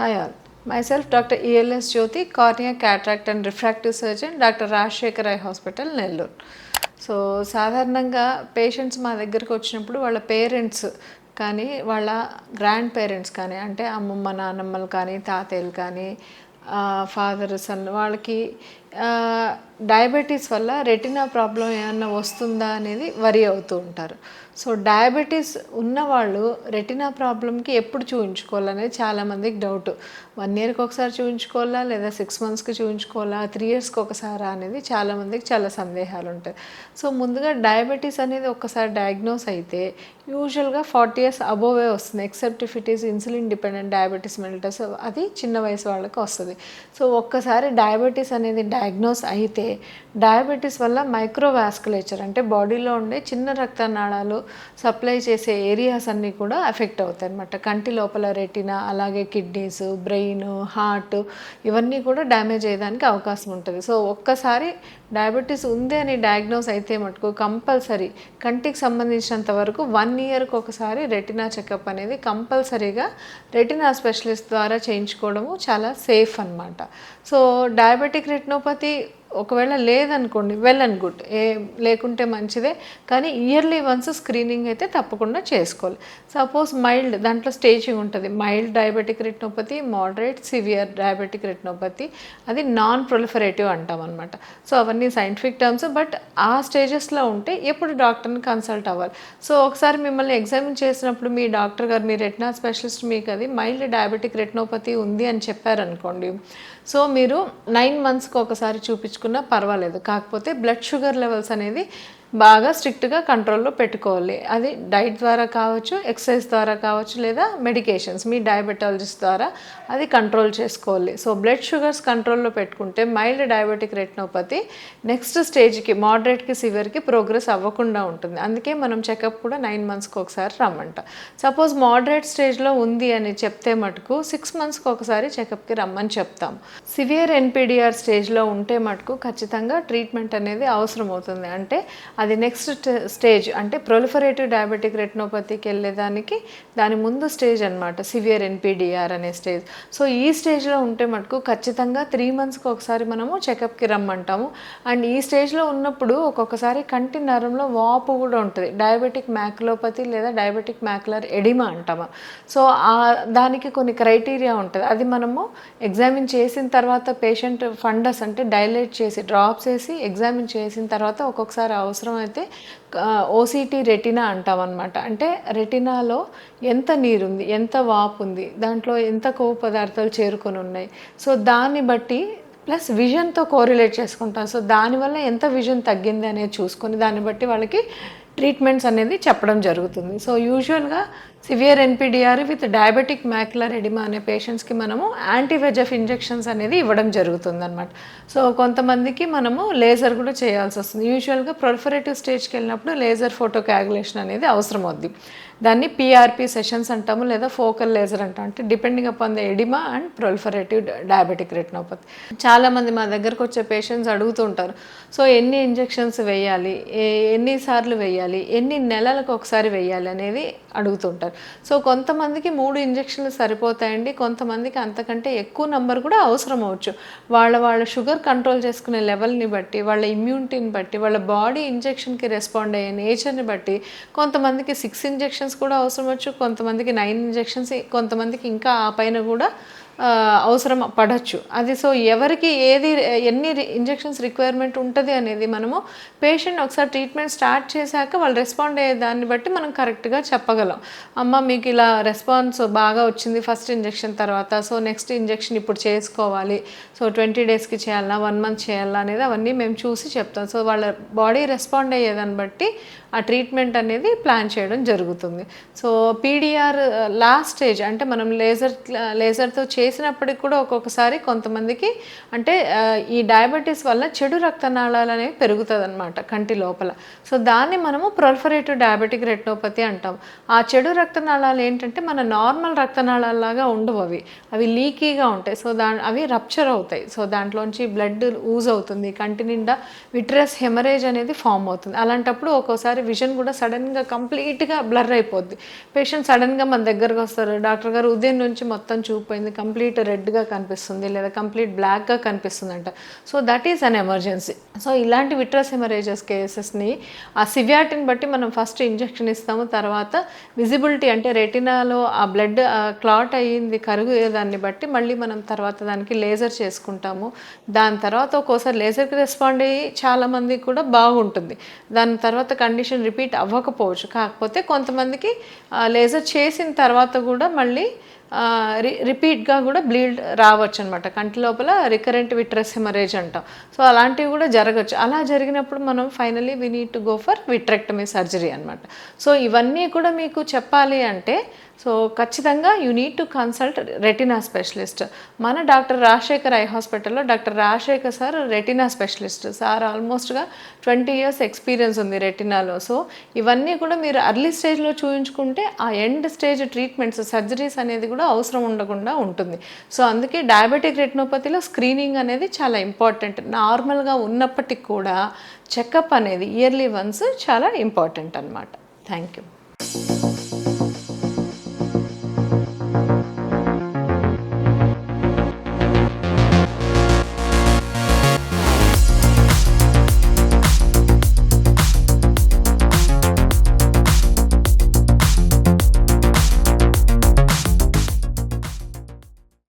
Hi all. Myself Dr. ELS Jyoti, cornea, cataract and refractive surgeon, Dr. Rajshekhar Eye Hospital, Nellore. So సాధారణంగా patients మా దగ్గరకు వచ్చినప్పుడు వాళ్ళ parents కానీ వాళ్ళ గ్రాండ్ పేరెంట్స్ కానీ అంటే అమ్మమ్మ నాన్నమ్మలు కానీ తాతయ్యలు కానీ ఫాదర్ సన్ వాళ్ళకి డయాబెటీస్ వల్ల రెటినా ప్రాబ్లం ఏమన్నా వస్తుందా అనేది వరి అవుతూ ఉంటారు. సో డయాబెటీస్ ఉన్నవాళ్ళు రెటినా ప్రాబ్లంకి ఎప్పుడు చూయించుకోవాలనేది చాలామందికి డౌట్. 1 ఇయర్కి ఒకసారి చూయించుకోవాలా, లేదా 6 మంత్స్కి చూయించుకోవాలా, 3 ఇయర్స్కి ఒకసారా అనేది చాలామందికి చాలా సందేహాలు ఉంటాయి. సో ముందుగా డయాబెటీస్ అనేది ఒక్కసారి డయాగ్నోస్ అయితే యూజువల్గా 40 ఇయర్స్ అబోవే వస్తుంది, except if it is insulin dependent diabetes mellitus, అది చిన్న వయసు వాళ్ళకి వస్తుంది. సో ఒక్కసారి డయాబెటీస్ అనేది డయాగ్నోస్ అయితే డయాబెటీస్ వల్ల మైక్రోవాస్కులేచర్ అంటే బాడీలో ఉండే చిన్న రక్తనాళాలు సప్లై చేసే ఏరియాస్ అన్నీ కూడా ఎఫెక్ట్ అవుతాయి అన్నమాట. కంటి లోపల రెటినా, అలాగే కిడ్నీస్, బ్రెయిన్, హార్ట్ ఇవన్నీ కూడా డ్యామేజ్ అయ్యేదానికి అవకాశం ఉంటుంది. సో ఒక్కసారి డయాబెటీస్ ఉంది అని డయాగ్నోస్ అయితే మటుకు కంపల్సరీ కంటికి సంబంధించినంత వరకు 1 ఇయర్కి ఒకసారి రెటినా చెకప్ అనేది కంపల్సరీగా రెటినా స్పెషలిస్ట్ ద్వారా చేయించుకోవడము చాలా సేఫ్ అన్నమాట. సో డయాబెటిక్ రెటినోపతి ఒకవేళ లేదనుకోండి, వెల్ అండ్ గుడ్, లేకుంటే మంచిదే, కానీ ఇయర్లీ వన్స్ స్క్రీనింగ్ అయితే తప్పకుండా చేసుకోవాలి. సపోజ్ మైల్డ్, దాంట్లో స్టేజింగ్ ఉంటుంది, mild diabetic retinopathy, moderate, severe diabetic retinopathy, అది నాన్ ప్రొలిఫరేటివ్ అంటాం అనమాట. సో అవన్నీ సైంటిఫిక్ టర్మ్స్, బట్ ఆ స్టేజెస్లో ఉంటే ఎప్పుడు డాక్టర్ని కన్సల్ట్ అవ్వాలి. సో ఒకసారి మిమ్మల్ని ఎగ్జామిన్ చేసినప్పుడు మీ డాక్టర్ గారు, మీ రెటినా స్పెషలిస్ట్ మీకు అది మైల్డ్ డయాబెటిక్ రెటినోపతి ఉంది అని చెప్పారనుకోండి, సో మీరు 9 మంత్స్కి ఒకసారి చూపించుకున్నా పర్వాలేదు. కాకపోతే బ్లడ్ షుగర్ లెవెల్స్ అనేది బాగా స్ట్రిక్ట్గా కంట్రోల్లో పెట్టుకోవాలి. అది డైట్ ద్వారా కావచ్చు, ఎక్సర్సైజ్ ద్వారా కావచ్చు, లేదా మెడికేషన్స్ మీ డయాబెటాలజిస్ట్ ద్వారా అది కంట్రోల్ చేసుకోవాలి. సో బ్లడ్ షుగర్స్ కంట్రోల్లో పెట్టుకుంటే మైల్డ్ డయాబెటిక్ రెటినోపతి నెక్స్ట్ స్టేజ్కి, మోడరేట్కి, సివియర్కి ప్రోగ్రెస్ అవ్వకుండా ఉంటుంది. అందుకే మనం చెకప్ కూడా 9 మంత్స్కి ఒకసారి రమ్మంట. సపోజ్ మోడరేట్ స్టేజ్లో ఉంది అని చెప్తే మటుకు 6 మంత్స్కి ఒకసారి చెకప్కి రమ్మని చెప్తాం. సివియర్ ఎన్పిడిఆర్ స్టేజ్లో ఉంటే మటుకు ఖచ్చితంగా ట్రీట్మెంట్ అనేది అవసరం అవుతుంది. అంటే అది నెక్స్ట్ స్టేజ్, అంటే ప్రొలిఫరేటివ్ డయాబెటిక్ రెటినోపతికి వెళ్ళేదానికి దాని ముందు స్టేజ్ అనమాట, సివియర్ ఎన్పిడిఆర్ అనే స్టేజ్. సో ఈ స్టేజ్లో ఉంటే మటుకు ఖచ్చితంగా 3 మంత్స్కి ఒకసారి మనము చెకప్కి రమ్మంటాము. అండ్ ఈ స్టేజ్లో ఉన్నప్పుడు ఒక్కొక్కసారి కంటి నరంలో వాపు కూడా ఉంటుంది, డయాబెటిక్ మ్యాక్యులోపతి లేదా డయాబెటిక్ మ్యాక్యులర్ ఎడిమా అంటాము. సో దానికి కొన్ని క్రైటీరియా ఉంటుంది, అది మనము ఎగ్జామిన్ చేసిన తర్వాత పేషెంట్ ఫండస్ అంటే డైలేట్ చేసి డ్రాప్స్ వేసి ఎగ్జామిన్ చేసిన తర్వాత ఒక్కొక్కసారి అవసరం అయితే ఓసిటీ రెటినా అంటాం అనమాట. అంటే రెటినాలో ఎంత నీరుంది, ఎంత వాపు ఉంది, దాంట్లో ఎంత కొవ్వు పదార్థాలు చేరుకొని ఉన్నాయి, సో దాన్ని బట్టి ప్లస్ విజన్తో కోరిలేట్ చేసుకుంటాం. సో దానివల్ల ఎంత విజన్ తగ్గింది అనేది చూసుకొని దాన్ని బట్టి వాళ్ళకి ట్రీట్మెంట్స్ అనేది చెప్పడం జరుగుతుంది. సో యూజువల్గా severe NPDR with diabetic macular oedema అనే పేషెంట్స్కి మనము యాంటీవెజెఫ్ ఇంజెక్షన్స్ అనేది ఇవ్వడం జరుగుతుంది అనమాట. సో కొంతమందికి మనము లేజర్ కూడా చేయాల్సి వస్తుంది. యూజువల్గా ప్రొలిఫరేటివ్ స్టేజ్కి వెళ్ళినప్పుడు లేజర్ ఫోటో కోయాగులేషన్ అనేది అవసరం అవుద్ది. దాన్ని పిఆర్పి సెషన్స్ అంటాము, లేదా ఫోకల్ లేజర్ అంటాం. అంటే depending upon the oedema and proliferative diabetic retinopathy. చాలామంది మా దగ్గరకు వచ్చే పేషెంట్స్ అడుగుతూ ఉంటారు, సో ఎన్ని ఇంజెక్షన్స్ వేయాలి, ఎన్నిసార్లు వేయాలి, ఎన్ని నెలలకు ఒకసారి వేయాలి అనేది అడుగుతుంటారు. సో కొంతమందికి 3 ఇంజెక్షన్లు సరిపోతాయండి, కొంతమందికి అంతకంటే ఎక్కువ నెంబర్ కూడా అవసరం అవ్వచ్చు. వాళ్ళ షుగర్ కంట్రోల్ చేసుకునే లెవెల్ని బట్టి, వాళ్ళ ఇమ్యూనిటీని బట్టి, వాళ్ళ బాడీ ఇంజెక్షన్కి రెస్పాండ్ అయ్యే నేచర్ని బట్టి కొంతమందికి 6 ఇంజెక్షన్స్ కూడా అవసరం అవ్వచ్చు, కొంతమందికి 9 ఇంజెక్షన్స్, కొంతమందికి ఇంకా ఆ పైన కూడా అవసరం పడవచ్చు. అది సో ఎవరికి ఎన్ని ఇంజెక్షన్స్ రిక్వైర్మెంట్ ఉంటుంది అనేది మనము పేషెంట్ ఒకసారి ట్రీట్మెంట్ స్టార్ట్ చేశాక వాళ్ళు రెస్పాండ్ అయ్యే దాన్ని బట్టి మనం కరెక్ట్గా చెప్పగలం. అమ్మ మీకు ఇలా రెస్పాన్స్ బాగా వచ్చింది ఫస్ట్ ఇంజెక్షన్ తర్వాత, సో నెక్స్ట్ ఇంజెక్షన్ ఇప్పుడు చేసుకోవాలి, సో 20 డేస్కి చేయాలా, 1 మంత్ చేయాలా అనేది అవన్నీ మేము చూసి చెప్తాం. సో వాళ్ళ బాడీ రెస్పాండ్ అయ్యేదాన్ని బట్టి ఆ ట్రీట్మెంట్ అనేది ప్లాన్ చేయడం జరుగుతుంది. సో పీడిఆర్ లాస్ట్ స్టేజ్ అంటే మనం లేజర్తో చేసినప్పటికి కూడా ఒక్కొక్కసారి కొంతమందికి అంటే ఈ డయాబెటీస్ వల్ల చెడు రక్తనాళాలు అనేవి పెరుగుతుంది అనమాట కంటి లోపల. సో దాన్ని మనము ప్రొలిఫరేటివ్ డయాబెటిక్ రెటినోపతి అంటాం. ఆ చెడు రక్తనాళాలు ఏంటంటే మన నార్మల్ రక్తనాళాలాగా ఉండవు, అవి లీకీగా ఉంటాయి. సో అవి రప్చర్ అవుతాయి. సో దాంట్లోంచి బ్లడ్ ఊజ్ అవుతుంది, కంటి నిండా విట్రస్ హెమరేజ్ అనేది ఫామ్ అవుతుంది. అలాంటప్పుడు ఒక్కోసారి ఒక్కోసారి విజన్ కూడా సడన్గా కంప్లీట్గా బ్లర్ అయిపోద్ది. పేషెంట్ సడన్గా మన దగ్గరకు వస్తారు, డాక్టర్ గారు ఉదయం నుంచి మొత్తం చూపోయింది, కంప్లీట్ రెడ్గా కనిపిస్తుంది లేదా కంప్లీట్ బ్లాక్గా కనిపిస్తుందంట. So that is an emergency. So ఇలాంటి విట్రస్ హెమరేజెస్ కేసెస్ని ఆ సివియారిటీని బట్టి మనం ఫస్ట్ ఇంజెక్షన్ ఇస్తాము, తర్వాత విజిబిలిటీ అంటే రెటినాలో ఆ బ్లడ్ క్లాట్ అయ్యింది కరుగుదాన్ని బట్టి మళ్ళీ మనం తర్వాత దానికి లేజర్ చేసుకుంటాము. దాని తర్వాత ఒక్కోసారి లేజర్కి రెస్పాండ్ అయ్యి చాలామంది కూడా బాగుంటుంది, దాని తర్వాత కండిషన్ రిపీట్ అవ్వకపోవచ్చు. కాకపోతే కొంతమందికి లేజర్ చేసిన తర్వాత కూడా మళ్ళీ రిపీట్గా కూడా బ్లీడ్ రావచ్చు అనమాట, కంటి లోపల రికరెంట్ విట్రస్ హెమరేజ్ అంటాం. సో అలాంటివి కూడా జరగచ్చు. అలా జరిగినప్పుడు మనం finally we need to go for vitrectomy surgery అనమాట. సో ఇవన్నీ కూడా మీకు చెప్పాలి అంటే సో ఖచ్చితంగా you need to consult retina specialist. మన డాక్టర్ రాజశేఖర్ ఐ హాస్పిటల్లో doctor Rajasekhar sir retina specialist. Sir ఆల్మోస్ట్గా 20 years ఎక్స్పీరియన్స్ ఉంది రెటినాలో. సో ఇవన్నీ కూడా మీరు అర్లీ స్టేజ్లో చూపించుకుంటే ఆ ఎండ్ స్టేజ్ ట్రీట్మెంట్స్ సర్జరీస్ అనేది కూడా అవసరం ఉండకుండా ఉంటుంది. సో అందుకే డయాబెటిక్ రెటినోపతిలో స్క్రీనింగ్ అనేది చాలా ఇంపార్టెంట్. నార్మల్గా ఉన్నప్పటికీ కూడా చెకప్ అనేది ఇయర్లీ వన్స్ చాలా ఇంపార్టెంట్ అనమాట. Thank you.